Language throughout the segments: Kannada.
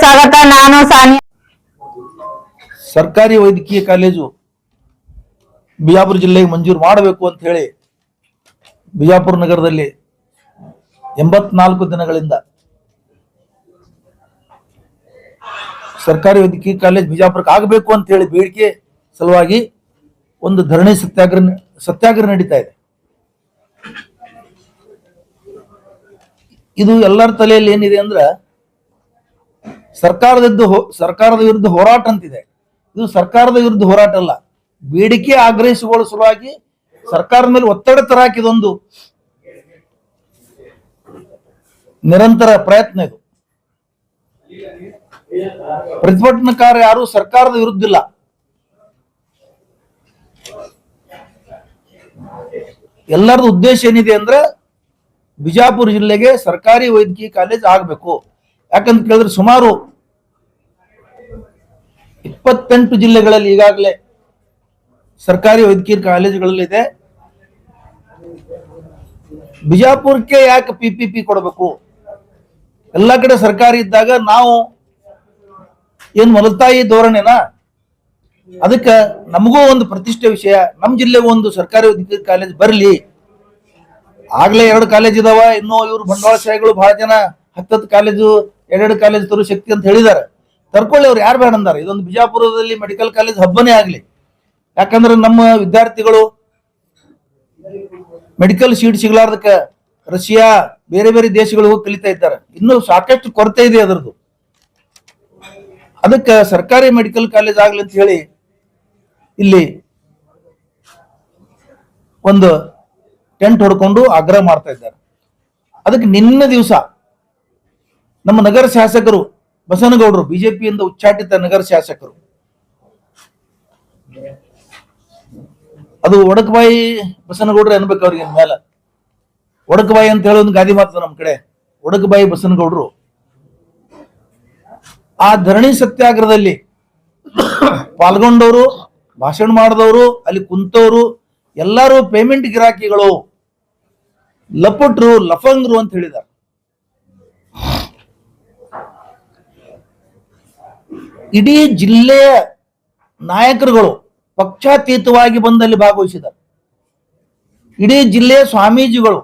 ಸ್ವಾಗತ. ನಾನು ಸಾನಿಯಾ. ಸರ್ಕಾರಿ ವೈದ್ಯಕೀಯ ಕಾಲೇಜು ಬಿಜಾಪುರ ಜಿಲ್ಲೆಗೆ ಮಂಜೂರು ಮಾಡಬೇಕು ಅಂತ ಹೇಳಿ ಬಿಜಾಪುರ ನಗರದಲ್ಲಿ 84 ದಿನಗಳಿಂದ ಸರ್ಕಾರಿ ವೈದ್ಯಕೀಯ ಕಾಲೇಜ್ ಬಿಜಾಪುರಕ್ಕೆ ಆಗಬೇಕು ಅಂತ ಹೇಳಿ ಬೇಡಿಕೆ ಸಲುವಾಗಿ ಒಂದು ಧರಣಿ ಸತ್ಯಾಗ್ರಹ ನಡೀತಾ ಇದೆ. ಇದು ಎಲ್ಲರ ತಲೆಯಲ್ಲಿ ಏನಿದೆ ಅಂದ್ರೆ ಸರ್ಕಾರದ ವಿರುದ್ಧ ಹೋರಾಟ ಅಂತಿದೆ. ಇದು ಸರ್ಕಾರದ ವಿರುದ್ಧ ಹೋರಾಟ ಅಲ್ಲ, ಬೇಡಿಕೆ ಆಗ್ರಹಿಸಿಕೊಳ್ಳುವ ಸಲುವಾಗಿ ಸರ್ಕಾರದ ಮೇಲೆ ಒತ್ತಡ ತರಕ್ಕೆ ಇದೊಂದು ನಿರಂತರ ಪ್ರಯತ್ನ. ಇದು ಪ್ರತಿಭಟನಾಕಾರ ಯಾರು ಸರ್ಕಾರದ ವಿರುದ್ಧ ಇಲ್ಲ. ಎಲ್ಲರದ್ದು ಉದ್ದೇಶ ಏನಿದೆ ಅಂದ್ರೆ ಬಿಜಾಪುರ ಜಿಲ್ಲೆಗೆ ಸರ್ಕಾರಿ ವೈದ್ಯಕೀಯ ಕಾಲೇಜ್ ಆಗಬೇಕು. ಯಾಕಂತ ಕೇಳಿದ್ರೆ ಸುಮಾರು 28 ಜಿಲ್ಲೆಗಳಲ್ಲಿ ಈಗಾಗಲೇ ಸರ್ಕಾರಿ ವೈದ್ಯಕೀಯ ಕಾಲೇಜುಗಳಲ್ಲಿದೆ. ಬಿಜಾಪುರಕ್ಕೆ ಯಾಕೆ PPP ಕೊಡಬೇಕು? ಎಲ್ಲ ಕಡೆ ಸರ್ಕಾರಿ ಇದ್ದಾಗ ನಾವು ಏನ್ ಮಲತಾಯಿ ಧೋರಣೆನಾ? ಅದಕ್ಕೆ ನಮಗೂ ಒಂದು ಪ್ರತಿಷ್ಠೆ ವಿಷಯ, ನಮ್ಮ ಜಿಲ್ಲೆಗೂ ಒಂದು ಸರ್ಕಾರಿ ವೈದ್ಯಕೀಯ ಕಾಲೇಜ್ ಬರಲಿ. ಆಗ್ಲೇ 2 ಕಾಲೇಜ್ ಇದಾವ, ಇನ್ನೂ ಇವ್ರು ಬಂಡವಾಳಶಾಹಿಗಳು ಬಹಳ ಜನ 10 ಕಾಲೇಜು 2 ಕಾಲೇಜ್ ತರೋ ಶಕ್ತಿ ಅಂತ ಹೇಳಿದ್ದಾರೆ. ತರ್ಕೊಳ್ಳಿ, ಅವ್ರು ಯಾರು ಬೇಡ ಅಂದಾರೆ. ಇದೊಂದು ಬಿಜಾಪುರದಲ್ಲಿ ಮೆಡಿಕಲ್ ಕಾಲೇಜ್ ಹಬ್ಬನೇ ಆಗ್ಲಿ. ಯಾಕಂದ್ರೆ ನಮ್ಮ ವಿದ್ಯಾರ್ಥಿಗಳು ಮೆಡಿಕಲ್ ಸೀಟ್ ಸಿಗ್ಲಾರ್ದಕ್ಕ ರಷ್ಯಾ ಬೇರೆ ಬೇರೆ ದೇಶಗಳು ಹೋಗಿ ಕಲಿತಾ ಇದ್ದಾರೆ. ಇನ್ನೂ ಸಾಕಷ್ಟು ಕೊರತೆ ಇದೆ ಅದರದ್ದು. ಅದಕ್ಕೆ ಸರ್ಕಾರಿ ಮೆಡಿಕಲ್ ಕಾಲೇಜ್ ಆಗ್ಲಿ ಅಂತ ಹೇಳಿ ಇಲ್ಲಿ ಒಂದು ಟೆಂಟ್ ಹೊಡ್ಕೊಂಡು ಆಗ್ರಹ ಮಾಡ್ತಾ ಇದ್ದಾರೆ. ಅದಕ್ಕೆ ನಿನ್ನೆ ದಿವಸ ನಮ್ಮ ನಗರ ಶಾಸಕರು ಬಸನಗೌಡರು, ಬಿಜೆಪಿಯಿಂದ ಉಚ್ಚಾಟಿತ ನಗರ ಶಾಸಕರು, ಅದು ಒಡಕಬಾಯಿ ಬಸನಗೌಡ್ರು ಅನ್ಬೇಕು ಅವ್ರಿಗೆ ಮೇಲೆ. ಒಡಕಬಾಯಿ ಅಂತ ಹೇಳಿ ಒಂದು ಗಾದಿ ಮಾತು ನಮ್ಮ ಕಡೆ. ಒಡಕಬಾಯಿ ಬಸನಗೌಡರು ಆ ಧರಣಿ ಸತ್ಯಾಗ್ರಹದಲ್ಲಿ ಪಾಲ್ಗೊಂಡವರು, ಭಾಷಣ ಮಾಡಿದವರು, ಅಲ್ಲಿ ಕುಂತವರು ಎಲ್ಲರೂ ಪೇಮೆಂಟ್ ಗಿರಾಕಿಗಳು, ಲಪಟ್ರು, ಲಫಂಗ್ರು ಅಂತ ಹೇಳಿದ್ದಾರೆ. ಇಡೀ ಜಿಲ್ಲೆಯ ನಾಯಕರುಗಳು ಪಕ್ಷಾತೀತವಾಗಿ ಬಂದಲ್ಲಿ ಭಾಗವಹಿಸಿದ್ದಾರೆ. ಇಡೀ ಜಿಲ್ಲೆಯ ಸ್ವಾಮೀಜಿಗಳು,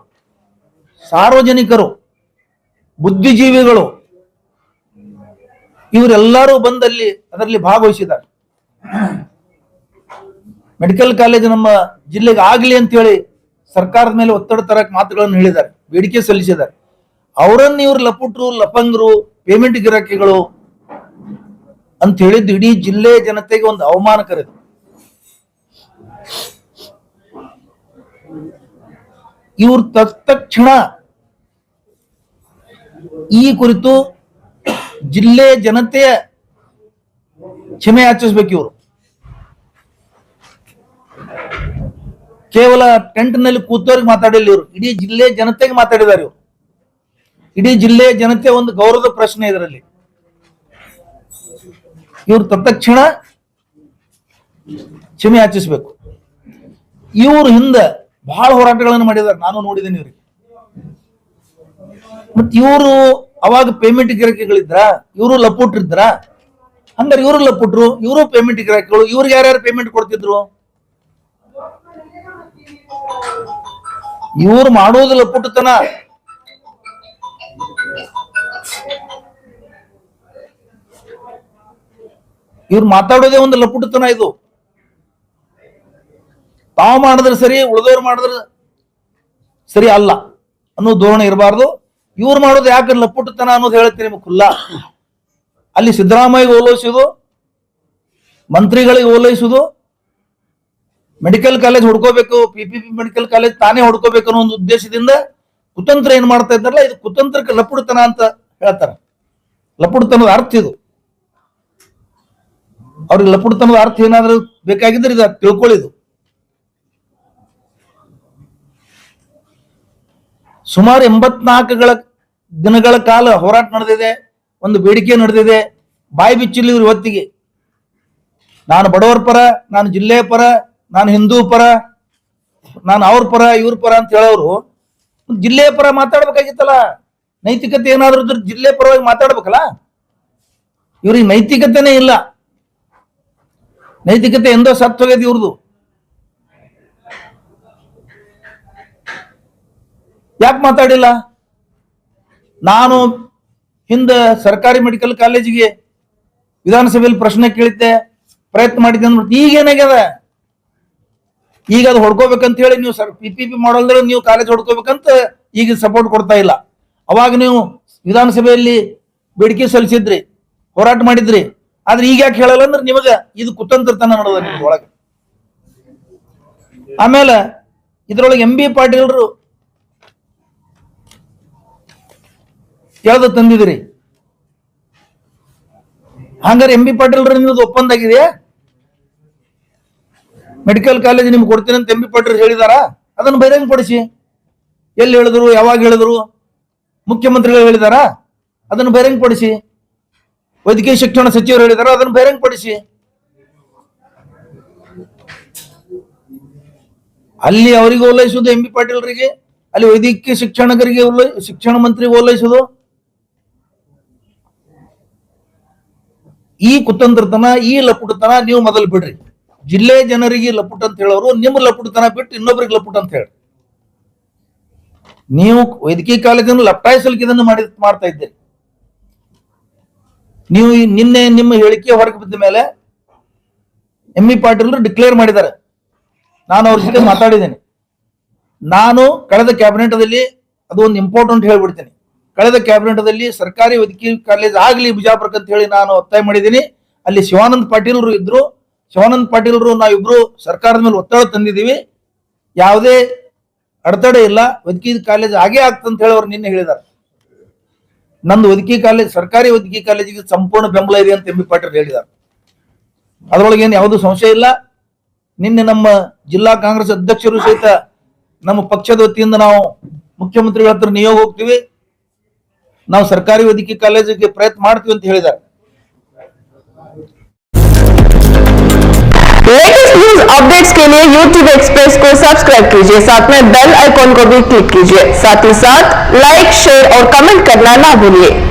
ಸಾರ್ವಜನಿಕರು, ಬುದ್ಧಿಜೀವಿಗಳು ಇವರೆಲ್ಲರೂ ಬಂದಲ್ಲಿ ಅದರಲ್ಲಿ ಭಾಗವಹಿಸಿದ್ದಾರೆ. ಮೆಡಿಕಲ್ ಕಾಲೇಜ್ ನಮ್ಮ ಜಿಲ್ಲೆಗೆ ಆಗ್ಲಿ ಅಂತ ಹೇಳಿ ಸರ್ಕಾರದ ಮೇಲೆ ಒತ್ತಡ ತರಕ್ ಮಾತುಗಳನ್ನು ಹೇಳಿದ್ದಾರೆ, ಬೇಡಿಕೆ ಸಲ್ಲಿಸಿದ್ದಾರೆ. ಅವರನ್ನು ಇವರು ಲಪುಟ್ರು, ಲಫಂಗ್ರು, ಪೇಮೆಂಟ್ ಗಿರಾಕಿಗಳು ಅಂತ ಹೇಳಿದ್ದು ಇಡೀ ಜಿಲ್ಲೆಯ ಜನತೆಗೆ ಒಂದು ಅವಮಾನಕರದು. ಇವ್ರು ತಕ್ಷಣ ಈ ಕುರಿತು ಜಿಲ್ಲೆಯ ಜನತೆಯ ಕ್ಷಮೆ ಯಾಚಿಸ್ಬೇಕು. ಇವರು ಕೇವಲ ಟೆಂಟ್ ನಲ್ಲಿ ಕೂತವ್ರಿಗೆ ಮಾತಾಡಿಲ್ಲ, ಇವರು ಇಡೀ ಜಿಲ್ಲೆಯ ಜನತೆಗೆ ಮಾತಾಡಿದ್ದಾರೆ. ಇವರು ಇಡೀ ಜಿಲ್ಲೆಯ ಜನತೆ ಒಂದು ಗೌರವದ ಪ್ರಶ್ನೆ ಇದರಲ್ಲಿ. ಇವರು ತತ್ಕ್ಷಣ ಕ್ಷಮೆ ಯಾಚಿಸ್ಬೇಕು. ಇವರು ಹಿಂದೆ ಬಹಳ ಹೋರಾಟಗಳನ್ನು ಮಾಡಿದ್ದಾರೆ, ನಾನು ನೋಡಿದ್ದೇನೆ ಇವ್ರಿಗೆ. ಮತ್ ಇವರು ಅವಾಗ ಪೇಮೆಂಟ್ ಗಿರಾಕಿಗಳಿದ್ರ, ಇವರು ಲಪುಟ್ರಿದ್ರ. ಹಂಗಾರೆ ಇವರು ಲಪುಟ್ರು, ಇವರು ಪೇಮೆಂಟ್ ಗಿರಾಕಿಗಳು. ಇವ್ರಿಗೆ ಯಾರ್ಯಾರು ಪೇಮೆಂಟ್ ಕೊಡ್ತಿದ್ರು? ಇವ್ರು ಮಾಡೋದು ಲಪುಟ್ಟತನ. ಇವ್ರು ಮಾತಾಡೋದೇ ಒಂದು ಲಪುಟ್ಟತನ. ಇದು ತಾವು ಮಾಡಿದ್ರೆ ಸರಿ, ಉಳಿದವ್ರು ಮಾಡಿದ್ರೆ ಸರಿ ಅಲ್ಲ ಅನ್ನೋ ಧೋರಣೆ ಇರಬಾರ್ದು. ಇವ್ರು ಮಾಡೋದು ಯಾಕೆ ಲಪುಟ್ಟತನ ಅನ್ನೋದು ಹೇಳ್ತೀನಿ ನಿಮಗೆ ಖುಲ್ಲಾ. ಅಲ್ಲಿ ಸಿದ್ದರಾಮಯ್ಯ ಓಲೈಸುದು, ಮಂತ್ರಿಗಳಿಗೆ ಓಲೈಸುದು, ಮೆಡಿಕಲ್ ಕಾಲೇಜ್ ಹುಡ್ಕೋಬೇಕು, PPP ಮೆಡಿಕಲ್ ಕಾಲೇಜ್ ತಾನೇ ಹುಡ್ಕೋಬೇಕು ಅನ್ನೋ ಒಂದು ಉದ್ದೇಶದಿಂದ ಕುತಂತ್ರ ಏನ್ ಮಾಡ್ತಾ ಇದ್ದಾರಲ್ಲ, ಇದು ಕುತಂತ್ರಕ್ಕೆ ಲಪುಟ್ಟತನ ಅಂತ ಹೇಳ್ತಾರೆ. ಲಪುಟ್ಟತನದ ಅರ್ಥ ಇದು. ಅವ್ರಿಗೆ ಲಪುಟ್ಟತನದ ಅರ್ಥ ಏನಾದ್ರೂ ಬೇಕಾಗಿದ್ರೆ ಇದು ತಿಳ್ಕೊಳ್ಳಿದು. ಸುಮಾರು 84 ದಿನಗಳ ಕಾಲ ಹೋರಾಟ ನಡೆದಿದೆ, ಒಂದು ಬೇಡಿಕೆ ನಡೆದಿದೆ. ಬಾಯಿ ಬಿಚ್ಚಿಲ್ಲ ಇವ್ರು ಇವತ್ತಿಗೆ. ನಾನು ಬಡವರ ಪರ, ನಾನು ಜಿಲ್ಲೆಯ ಪರ, ನಾನು ಹಿಂದೂ ಪರ, ನಾನು ಅವ್ರ ಪರ, ಇವ್ರ ಪರ ಅಂತ ಹೇಳೋರು ಜಿಲ್ಲೆಯ ಪರ ಮಾತಾಡ್ಬೇಕಾಗಿತ್ತಲ್ಲ. ನೈತಿಕತೆ ಏನಾದ್ರೂ ಜಿಲ್ಲೆ ಪರವಾಗಿ ಮಾತಾಡ್ಬೇಕಲ್ಲ. ಇವ್ರಿಗೆ ನೈತಿಕತೆನೇ ಇಲ್ಲ. ನೈತಿಕತೆ ಎಂದೋ ಸತ್ತು ಹೋಗ್ಯದ ಇವ್ರದು. ಯಾಕೆ ಮಾತಾಡಿಲ್ಲ? ನಾನು ಹಿಂದೆ ಸರ್ಕಾರಿ ಮೆಡಿಕಲ್ ಕಾಲೇಜಿಗೆ ವಿಧಾನಸಭೆಯಲ್ಲಿ ಪ್ರಶ್ನೆ ಕೇಳಿದ್ದೆ, ಪ್ರಯತ್ನ ಮಾಡಿದ್ದೆ ಅಂದ್ಬಿಟ್ಟು ಈಗ ಏನಾಗ್ಯದ? ಈಗ ಅದು ಹೊಡ್ಕೋಬೇಕಂತ ಹೇಳಿ ನೀವು PPP ಮಾಡಲ್ದ್ರೆ ನೀವು ಕಾಲೇಜ್ ಹೊಡ್ಕೋಬೇಕಂತ ಈಗ ಸಪೋರ್ಟ್ ಕೊಡ್ತಾ ಇಲ್ಲ. ಅವಾಗ ನೀವು ವಿಧಾನಸಭೆಯಲ್ಲಿ ಬೇಡಿಕೆ ಸಲ್ಲಿಸಿದ್ರಿ, ಹೋರಾಟ ಮಾಡಿದ್ರಿ. ಆದ್ರೆ ಈಗ ಯಾಕೆ ಹೇಳಲ್ಲ ಅಂದ್ರೆ ನಿಮಗ ಇದು ಕುತಂತ್ರತನ ನಡೆದ ನಿಮ್ಗೆ ಒಳಗೆ. ಆಮೇಲೆ ಇದ್ರೊಳಗೆ MB ಪಾಟೀಲ್ರು ಯಾವ್ದು ತಂದಿದ್ರಿ. ಹಂಗಾರೆ MB ಪಾಟೀಲ್ರು ನಿಮ್ದು ಒಪ್ಪಂದ ಆಗಿದೆಯಾ? ಮೆಡಿಕಲ್ ಕಾಲೇಜ್ ನಿಮ್ಗೆ ಕೊಡ್ತೀನಿ ಅಂತ MB ಪಾಟೀಲ್ ಹೇಳಿದಾರ? ಅದನ್ನು ಬಹಿರಂಗ ಪಡಿಸಿ. ಎಲ್ಲಿ ಹೇಳಿದ್ರು, ಯಾವಾಗ ಹೇಳಿದ್ರು? ಮುಖ್ಯಮಂತ್ರಿಗಳು ಹೇಳಿದಾರ? ಅದನ್ನು ಬಹಿರಂಗ ಪಡಿಸಿ. ವೈದ್ಯಕೀಯ ಶಿಕ್ಷಣ ಸಚಿವರು ಹೇಳಿದಾರ? ಅದನ್ನು ಬಹಿರಂಗ ಪಡಿಸಿ. ಅಲ್ಲಿ ಅವರಿಗೆ ಓಲೈಸುವುದು MB ಪಾಟೀಲ್ರಿಗೆ, ಅಲ್ಲಿ ವೈದ್ಯಕೀಯ ಶಿಕ್ಷಣಕರಿಗೆ ಶಿಕ್ಷಣ ಮಂತ್ರಿಗೆ ಓಲೈಸುವುದು. ಈ ಕುತಂತ್ರತನ, ಈ ಲಪುಟತನ ನೀವು ಮೊದಲು ಬಿಡ್ರಿ. ಜಿಲ್ಲೆ ಜನರಿಗೆ ಲಪುಟ್ ಅಂತ ಹೇಳೋರು ನಿಮ್ಮ ಲಪುಟತನ ಬಿಟ್ಟು ಇನ್ನೊಬ್ರಿಗೆ ಲಪುಟ್ ಅಂತ ಹೇಳಿ ನೀವು ವೈದ್ಯಕೀಯ ಕಾಲೇಜನ್ನು ಲಪ್ಟಾಯಿಸಲಿಕ್ಕೆ ಇದನ್ನು ಮಾಡ್ತಾ ಇದ್ದೀರಿ. ನೀವು ನಿನ್ನೆ ನಿಮ್ಮ ಹೇಳಿಕೆ ಹೊರಗೆ ಬಿದ್ದ ಮೇಲೆ MB ಪಾಟೀಲ್ ಡಿಕ್ಲೇರ್ ಮಾಡಿದ್ದಾರೆ. ನಾನು ಅವ್ರ ಜೊತೆ ಮಾತಾಡಿದ್ದೇನೆ. ನಾನು ಕಳೆದ ಕ್ಯಾಬಿನೆಟ್ದಲ್ಲಿ ಅದು ಒಂದು ಇಂಪಾರ್ಟೆಂಟ್ ಹೇಳ್ಬಿಡ್ತೀನಿ. ಕಳೆದ ಕ್ಯಾಬಿನೆಟ್ದಲ್ಲಿ ಸರ್ಕಾರಿ ವೈದ್ಯಕೀಯ ಕಾಲೇಜ್ ಆಗ್ಲಿ ಬಿಜಾಪುರಕ್ಕೆ ಅಂತ ಹೇಳಿ ನಾನು ಒತ್ತಾಯ ಮಾಡಿದ್ದೀನಿ. ಅಲ್ಲಿ ಶಿವಾನಂದ ಪಾಟೀಲ್ರು ಇದ್ರು. ಶಿವಾನಂದ ಪಾಟೀಲ್ರು ನಾವಿಬ್ರು ಸರ್ಕಾರದ ಮೇಲೆ ಒತ್ತಡ ತಂದಿದ್ದೀವಿ. ಯಾವುದೇ ಅಡೆತಡೆ ಇಲ್ಲ, ವೈದ್ಯಕೀಯ ಕಾಲೇಜ್ ಆಗೇ ಆಗ್ತಂತ ಹೇಳಿ ಅವ್ರು ನಿನ್ನೆ ಹೇಳಿದ್ದಾರೆ. ನಂದು ವೈದ್ಯಕೀಯ ಕಾಲೇಜ್, ಸರ್ಕಾರಿ ವೈದ್ಯಕೀಯ ಕಾಲೇಜಿಗೆ ಸಂಪೂರ್ಣ ಬೆಂಬಲ ಇದೆ ಅಂತ MB ಪಾಟೀಲ್ ಹೇಳಿದ್ದಾರೆ. ಅದರೊಳಗೆ ಏನು ಯಾವುದೂ ಸಂಶಯ ಇಲ್ಲ. ನಿನ್ನೆ ನಮ್ಮ ಜಿಲ್ಲಾ ಕಾಂಗ್ರೆಸ್ ಅಧ್ಯಕ್ಷರು ಸಹಿತ ನಮ್ಮ ಪಕ್ಷದ ವತಿಯಿಂದ ನಾವು ಮುಖ್ಯಮಂತ್ರಿಗಳ ಹತ್ರ ನಿಯೋಗ ಹೋಗ್ತೀವಿ, ನಾವು ಸರ್ಕಾರಿ ವೈದ್ಯಕೀಯ ಕಾಲೇಜಿಗೆ ಪ್ರಯತ್ನ ಮಾಡ್ತೀವಿ ಅಂತ ಹೇಳಿದ್ದಾರೆ. लेटेस्ट न्यूज अपडेट्स के लिए YouTube एक्सप्रेस को सब्सक्राइब कीजिए, साथ में बेल आइकॉन को भी क्लिक कीजिए। साथ ही साथ लाइक, शेयर और कमेंट करना ना भूलिए।